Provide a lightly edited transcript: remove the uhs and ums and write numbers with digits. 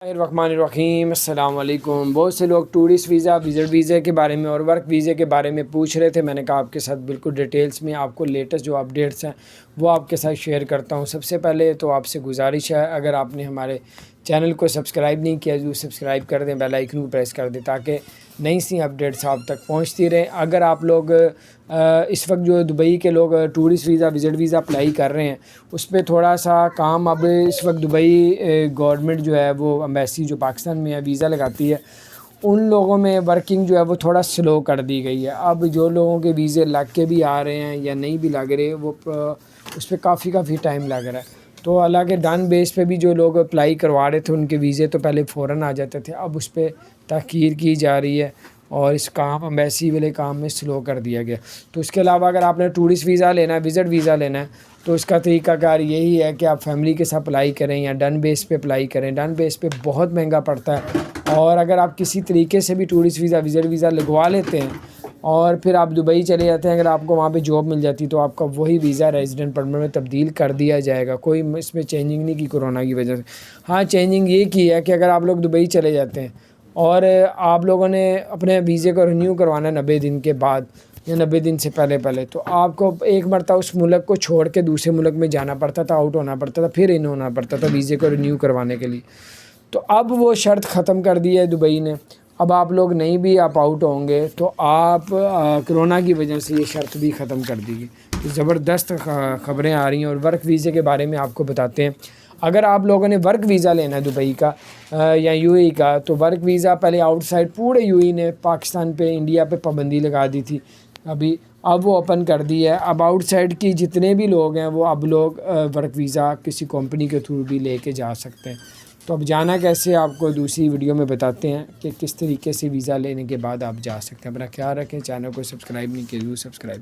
الرحمن السلام علیکم۔ بہت سے لوگ ٹورسٹ ویزا، وزٹ ویزے کے بارے میں اور ورک ویزے کے بارے میں پوچھ رہے تھے۔ میں نے کہا آپ کے ساتھ بالکل ڈیٹیلز میں آپ کو لیٹسٹ جو اپڈیٹس ہیں وہ آپ کے ساتھ شیئر کرتا ہوں۔ سب سے پہلے تو آپ سے گزارش ہے، اگر آپ نے ہمارے چینل کو سبسکرائب نہیں کیا ضرور سبسکرائب کر دیں، بیل آئیکن کو پریس کر دیں تاکہ نئی سی اپڈیٹس آپ تک پہنچتی رہیں۔ اگر آپ لوگ اس وقت جو دبئی کے لوگ tourist visa, visit visa apply کر رہے ہیں، اس پہ تھوڑا سا کام اب اس وقت دبئی گورنمنٹ جو ہے وہ ایمبیسی جو پاکستان میں ہے ویزا لگاتی ہے، ان لوگوں میں ورکنگ جو ہے وہ تھوڑا سلو کر دی گئی ہے۔ اب جو لوگوں کے ویزے لگ کے بھی آ رہے ہیں یا نہیں بھی لگ رہے، وہ اس پہ کافی ٹائم لگ رہا ہے۔ تو حالانکہ ڈن بیس پہ بھی جو لوگ اپلائی کروا رہے تھے ان کے ویزے تو پہلے فوراً آ جاتے تھے، اب اس پہ تاخیر کی جا رہی ہے اور اس کام ایمبیسی والے کام میں سلو کر دیا گیا۔ تو اس کے علاوہ اگر آپ نے ٹورسٹ ویزا لینا ہے، وزٹ ویزا لینا ہے، تو اس کا طریقہ کار یہی ہے کہ آپ فیملی کے ساتھ اپلائی کریں یا ڈن بیس پہ اپلائی کریں۔ ڈن بیس پہ بہت مہنگا پڑتا ہے، اور اگر آپ کسی طریقے سے بھی ٹورسٹ ویزا، وزٹ ویزا لگوا لیتے ہیں اور پھر آپ دبئی چلے جاتے ہیں، اگر آپ کو وہاں پہ جاب مل جاتی تو آپ کا وہی ویزا ریزیڈنٹ پرمٹ میں تبدیل کر دیا جائے گا۔ کوئی اس میں چینجنگ نہیں کی کورونا کی وجہ سے۔ ہاں چینجنگ یہ کی ہے کہ اگر آپ لوگ دبئی چلے جاتے ہیں اور آپ لوگوں نے اپنے ویزے کو رینیو کروانا ہے 90 دن کے بعد یا 90 دن سے پہلے، تو آپ کو ایک مرتبہ اس ملک کو چھوڑ کے دوسرے ملک میں جانا پڑتا تھا، آؤٹ ہونا پڑتا تھا، پھر ان ہونا پڑتا تھا ویزے کو رینیو کروانے کے لیے۔ تو اب وہ شرط ختم کر دی ہے دبئی نے، اب آپ لوگ نہیں بھی آپ آؤٹ ہوں گے تو آپ کرونا کی وجہ سے یہ شرط بھی ختم کر دی گئی۔ تو زبردست خبریں آ رہی ہیں۔ اور ورک ویزے کے بارے میں آپ کو بتاتے ہیں، اگر آپ لوگوں نے ورک ویزا لینا ہے دبئی کا یا یو اے کا، تو ورک ویزا پہلے آؤٹ سائڈ پورے یو اے نے پاکستان پہ، انڈیا پہ پابندی لگا دی تھی، اب وہ اوپن کر دی ہے۔ اب آؤٹ سائڈ کی جتنے بھی لوگ ہیں وہ اب لوگ ورک ویزا کسی کمپنی کے تھرو بھی لے کے جا سکتے ہیں۔ تو اب جانا کیسے آپ کو دوسری ویڈیو میں بتاتے ہیں کہ کس طریقے سے ویزا لینے کے بعد آپ جا سکتے ہیں۔ اپنا خیال رکھیں، چینل کو سبسکرائب نہیں کیا ضرور سبسکرائب